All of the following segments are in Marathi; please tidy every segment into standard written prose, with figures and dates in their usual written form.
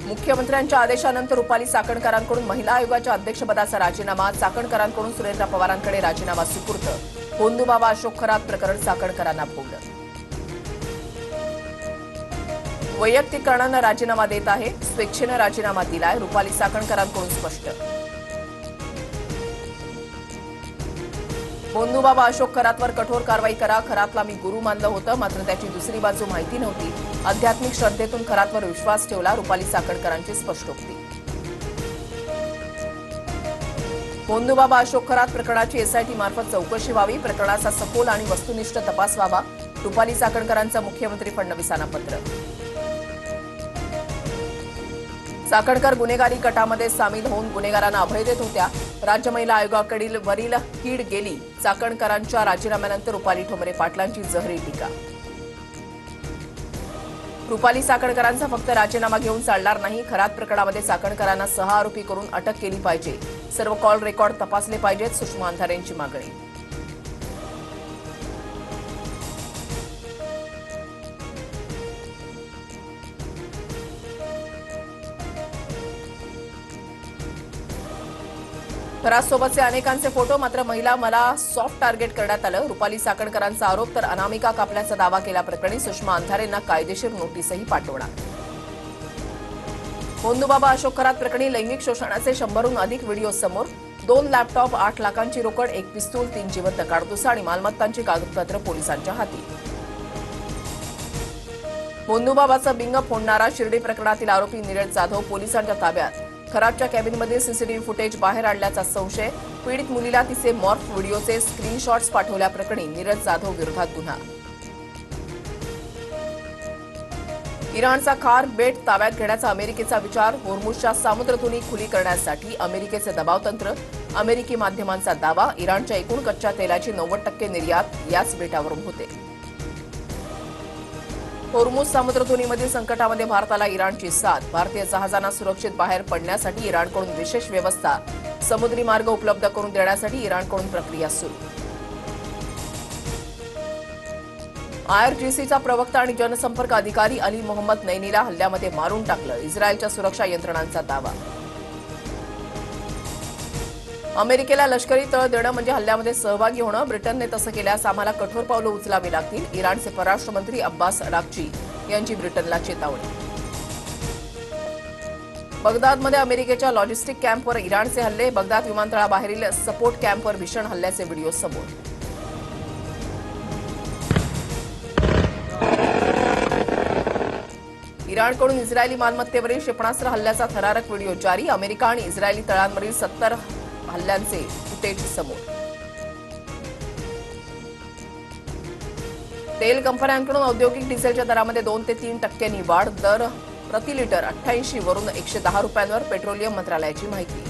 मुख्यमंत्र्यांच्या आदेशानंतर रुपाली चाकणकरांकडून महिला आयोगाच्या अध्यक्षपदाचा राजीनामा, चाकणकरांकडून सुरेंद्र पवारांकडे राजीनामा सुपूर्द. होंदूबाबा अशोक खरात प्रकरण चाकणकरांना भोवलं. वैयक्तिक कारणानं राजीनामा देत आहे, स्वेच्छेनं राजीनामा दिलाय, रुपाली चाकणकरांकडून स्पष्ट. होंदूबाबा अशोक खरातवर कठोर कारवाई करा. खरातला मी गुरु मानलं होतं, मात्र त्याची दुसरी बाजू माहिती नव्हती. आध्यात्मिक श्रद्धेतून खरातवर विश्वास ठेवला, रुपाली चाकणकरांची स्पष्टोक्ती. होंदूबाबा अशोक खरात प्रकरणाची एसआयटी मार्फत चौकशी व्हावी, प्रकरणाचा सखोल आणि वस्तुनिष्ठ तपास व्हावा, रुपाली चाकणकरांचं मुख्यमंत्री फडणवीसांना पत्र. चाकणकर गुन्हेगारी कटामध्ये सामील होऊन गुन्हेगारांना अभय देत होत्या. राज्य महिला आयोगाकडील वरील कीड गेली. चाकणकरांच्या राजीनाम्यानंतर रुपाली ठोंबरे पाटलांची जहरी टीका. रुपाली चाकणकरांचा फक्त राजीनामा घेऊन चालणार नाही, खरात प्रकरणामध्ये चाकणकरांना 6 आरोपी करून अटक केली पाहिजे. सर्व कॉल रेकॉर्ड तपासले पाहिजेत, सुषमा अंधारेंची मागणी. खरातसोबतचे अनेकांचे फोटो, मात्र महिला मला सॉफ्ट टार्गेट करण्यात आलं. रुपाली चाकणकरांचा आरोप, तर अनामिका कापल्याचा दावा केल्याप्रकरणी सुषमा अंधारेंना कायदेशीर नोटीसही पाठवणार. होंदूबाबा अशोक खरात प्रकरणी लैंगिक शोषणाचे 100हून अधिक व्हिडिओ समोर. 2 लॅपटॉप, 8 लाखांची रोकड, 1 पिस्तूल, 3 जिवंत काडतुसं आणि मालमत्तांची कागदपत्र पोलिसांच्या हाती. होंदूबाबाचा बिंग फोडणारा शिर्डी प्रकरणातील आरोपी नीरज जाधव पोलिसांच्या ताब्यात. खरातच्या कॅबिनमध्ये सीसीटीव्ही फुटेज बाहेर आणल्याचा संशय. पीडित मुलीला तिचे मॉर्फ व्हिडिओचे स्क्रीनशॉट्स पाठवल्याप्रकरणी नीरज जाधव विरोधात गुन्हा. इराणचा खार बेट ताब्यात घेण्याचा अमेरिकेचा विचार. होर्मुझच्या सामुद्रधुनी खुली करण्यासाठी अमेरिकेचे दबावतंत्र. अमेरिकी माध्यमांचा दावा, इराणच्या एकूण कच्च्या तेलाची 90% निर्यात याच बेटावरून होते. होर्मुझ सामुद्रधुनीमधील संकटामध्ये भारताला इराणची साथ. भारतीय जहाजांना सुरक्षित बाहेर पडण्यासाठी इराणकडून विशेष व्यवस्था. समुद्री मार्ग उपलब्ध करून देण्यासाठी इराणकडून प्रक्रिया सुरू. आयआरजीसीचा प्रवक्ता आणि जनसंपर्क अधिकारी अली मोहम्मद नैनीला हल्ल्यामध्ये मारून टाकलं, इस्रायलच्या सुरक्षा यंत्रणांचा दावा. अमेरिकेला लष्करी तळ देणं म्हणजे हल्ल्यामध्ये सहभागी होणं. ब्रिटनने तसं केल्यास आम्हाला कठोर पावलं उचलावी लागतील. इराणचे परराष्ट्र मंत्री अब्बास अराक्ची यांची ब्रिटनला चेतावणी. बगदादमध्ये अमेरिकेच्या लॉजिस्टिक कॅम्पवर इराणचे हल्ले. बगदाद विमानतळाबाहेरील सपोर्ट कॅम्पवर भीषण हल्ल्याचे व्हिडिओ समोर. इराणकडून इस्रायली मालमत्तेवरील क्षेपणास्त्र हल्ल्याचा थरारक व्हिडिओ जारी. अमेरिका आणि इस्रायली तळांवरील 70 हल्ल्यांचे फुटेज समोर. तेल कंपन्यांकडून औद्योगिक डिझेलच्या दरामध्ये 2 ते 3% वाढ. दर प्रति लिटर 88 वरून 110 रुपयांवर. पेट्रोलियम मंत्रालयाची माहिती.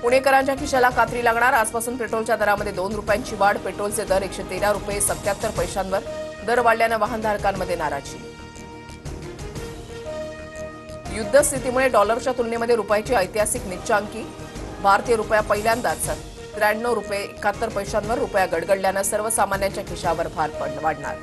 पुणेकरांच्या खिशाला कात्री लागणार. आजपासून पेट्रोलच्या दरामध्ये 2 रुपयांची वाढ. पेट्रोलचे दर 113 रुपये 77 पैशांवर. दर वाढल्यानं वाहनधारकांमध्ये नाराजी. युद्धस्थितीमुळे डॉलरच्या तुलनेमध्ये रुपयाची ऐतिहासिक नीचांकी. भारतीय रुपया पहिल्यांदाच 93 रुपये 71 पैशांवर. रुपया गडगडल्यानं सर्वसामान्यांच्या खिशावर भार वाढणार.